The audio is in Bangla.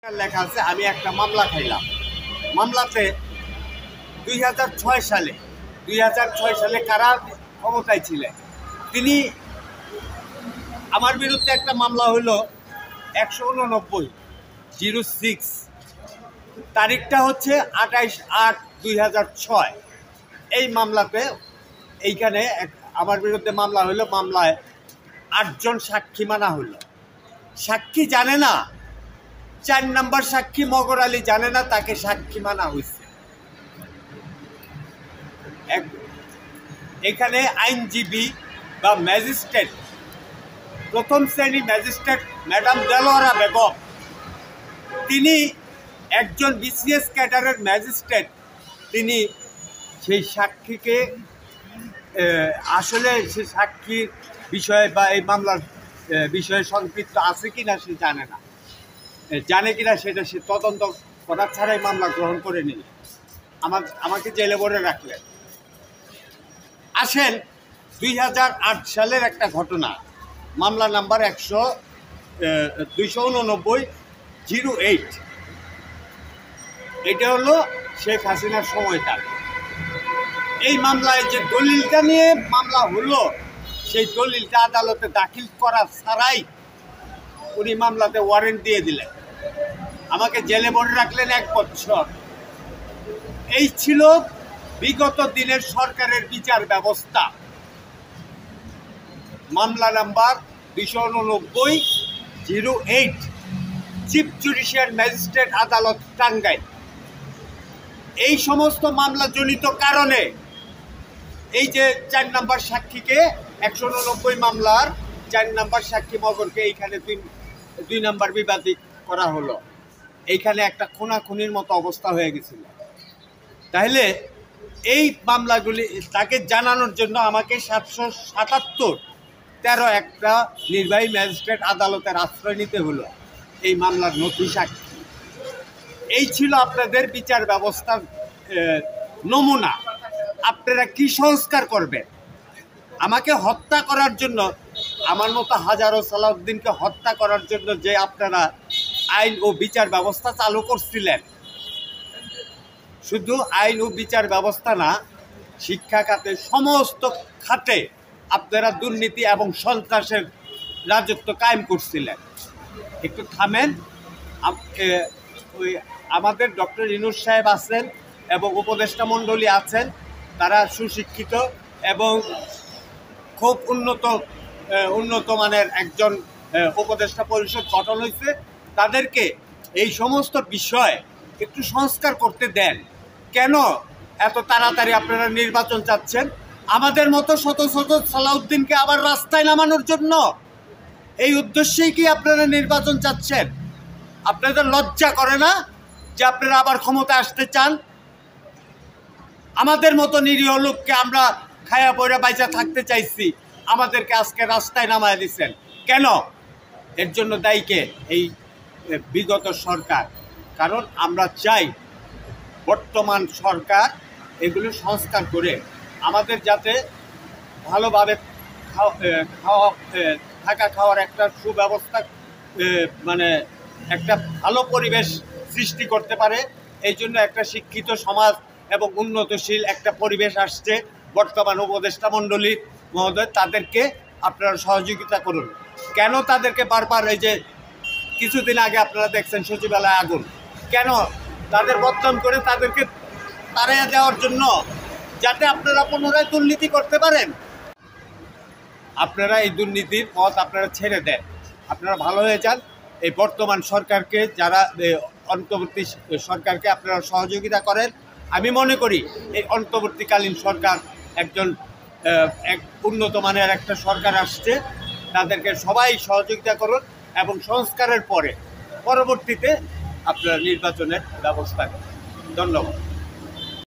লেখা আছে আমি একটা মামলা খাইলাম। মামলাতে 2006 সালে কারা ক্ষমতায় ছিলেন, তিনি আমার বিরুদ্ধে একটা মামলা হলো 189/06, তারিখটা হচ্ছে 28/8/2006। এই মামলাতে এইখানে আমার বিরুদ্ধে মামলা হলো। মামলায় 8 জন সাক্ষী মানা হলো। সাক্ষী জানে না, 4 নম্বর সাক্ষী মগর আলী জানে না তাকে সাক্ষী মানা হয়েছে। এখানে আইনজীবী বা ম্যাজিস্ট্রেট, প্রথম শ্রেণী ম্যাজিস্ট্রেট ম্যাডাম দেলোয়ারা বেগম, তিনি একজন বিসিএস ক্যাডারের ম্যাজিস্ট্রেট। তিনি সেই সাক্ষীকে আসলে সে সাক্ষীর বিষয়ে বা এই মামলার বিষয়ে সম্পৃক্ত আছে কিনা সে জানে না, জানে কিনা সেটা সে তদন্ত করার ছাড়াই মামলা গ্রহণ করে নিল, আমাকে জেলে ভরে রাখলেন। আসেন 2008 সালের একটা ঘটনা, মামলা নাম্বার 289/08। এটা হলো শেখ হাসিনার সময়কাল। এই মামলায় যে দলিলটা নিয়ে মামলা হলো, সেই দলিলটা আদালতে দাখিল করা ছাড়াই উনি মামলাতে ওয়ারেন্ট দিয়ে দিলেন, আমাকে জেলে ভরে রাখলেন 1 বছর। এই ছিল বিগত দিনের সরকারের বিচার ব্যবস্থা। মামলা নাম্বার 289/08, চিফ জুডিশিয়াল ম্যাজিস্ট্রেট আদালত টাঙ্গাইল। এই সমস্ত মামলা জনিত কারণে এই যে 4 নম্বর সাক্ষীকে 189 মামলার 4 নম্বর সাক্ষী মগরকে এইখানে 2 নম্বর বিবাদী করা হলো। এইখানে একটা খুনাখুনির মতো অবস্থা হয়ে গেছিল। তাহলে এই মামলাগুলি তাকে জানানোর জন্য আমাকে 777-13 একটা নির্বাহী ম্যাজিস্ট্রেট আদালতের আশ্রয় নিতে হলো এই মামলার নথি সাক্ষী। এই ছিল আপনাদের বিচার ব্যবস্থার নমুনা। আপনারা কি সংস্কার করবেন? আমাকে হত্যা করার জন্য, আমার মতো হাজারো সালাউদ্দিনকে হত্যা করার জন্য যে আপনারা আইন ও বিচার ব্যবস্থা চালু করছিলেন, শুধু আইন ও বিচার ব্যবস্থা না, শিক্ষা খাতে, সমস্ত খাতে আপনারা দুর্নীতি এবং সন্ত্রাসের রাজত্ব কায়েম করছিলেন। একটু থামেন। ওই আমাদের ডক্টর ইউনূস সাহেব আছেন এবং উপদেষ্টা মণ্ডলী আছেন, তারা সুশিক্ষিত এবং খুব উন্নত মানের একজন উপদেষ্টা পরিষদ গঠন হয়েছে। তাদেরকে এই সমস্ত বিষয় একটু সংস্কার করতে দেন। কেন এত তাড়াতাড়ি আপনারা নির্বাচন চাচ্ছেন? আমাদের মতো শত শত সালাউদ্দিনকে আবার রাস্তায় নামানোর জন্য এই উদ্দেশ্যেই কি আপনারা নির্বাচন চাচ্ছেন? আপনাদের লজ্জা করে না যে আপনারা আবার ক্ষমতা আসতে চান? আমাদের মতো নিরীহ লোককে আমরা খায়া পয়রা বাইচা থাকতে চাইছি, আমাদেরকে আজকে রাস্তায় নামায় দিচ্ছেন কেন? এর জন্য দায়ীকে এই বিগত সরকার। কারণ আমরা চাই বর্তমান সরকার এগুলো সংস্কার করে আমাদের যাতে ভালোভাবে থাকা খাওয়ার একটা সুব্যবস্থা, মানে একটা ভালো পরিবেশ সৃষ্টি করতে পারে। এই জন্য একটা শিক্ষিত সমাজ এবং উন্নতশীল একটা পরিবেশ আসছে। বর্তমান উপদেষ্টা মণ্ডলী মহোদয়, তাদেরকে আপনারা সহযোগিতা করুন। কেন তাদেরকে বারবার, এই যে কিছুদিন আগে আপনারা দেখছেন সচিবালয়ে আগুন, কেন তাদের বদনাম করে তাদেরকে তাড়িয়ে দেওয়ার জন্য, যাতে আপনারা পুনরায় দুর্নীতি করতে পারেন। আপনারা এই দুর্নীতির পথ আপনারা ছেড়ে দেন, আপনারা ভালো হয়ে যান। এই বর্তমান সরকারকে, যারা অন্তর্বর্তী সরকারকে আপনারা সহযোগিতা করেন। আমি মনে করি এই অন্তর্বর্তীকালীন সরকার এক উন্নত মানের একটা সরকার আসছে, তাদেরকে সবাই সহযোগিতা করুন এবং সংস্কারের পরবর্তীতে আপনারা নির্বাচনের ব্যবস্থা করুন। ধন্যবাদ।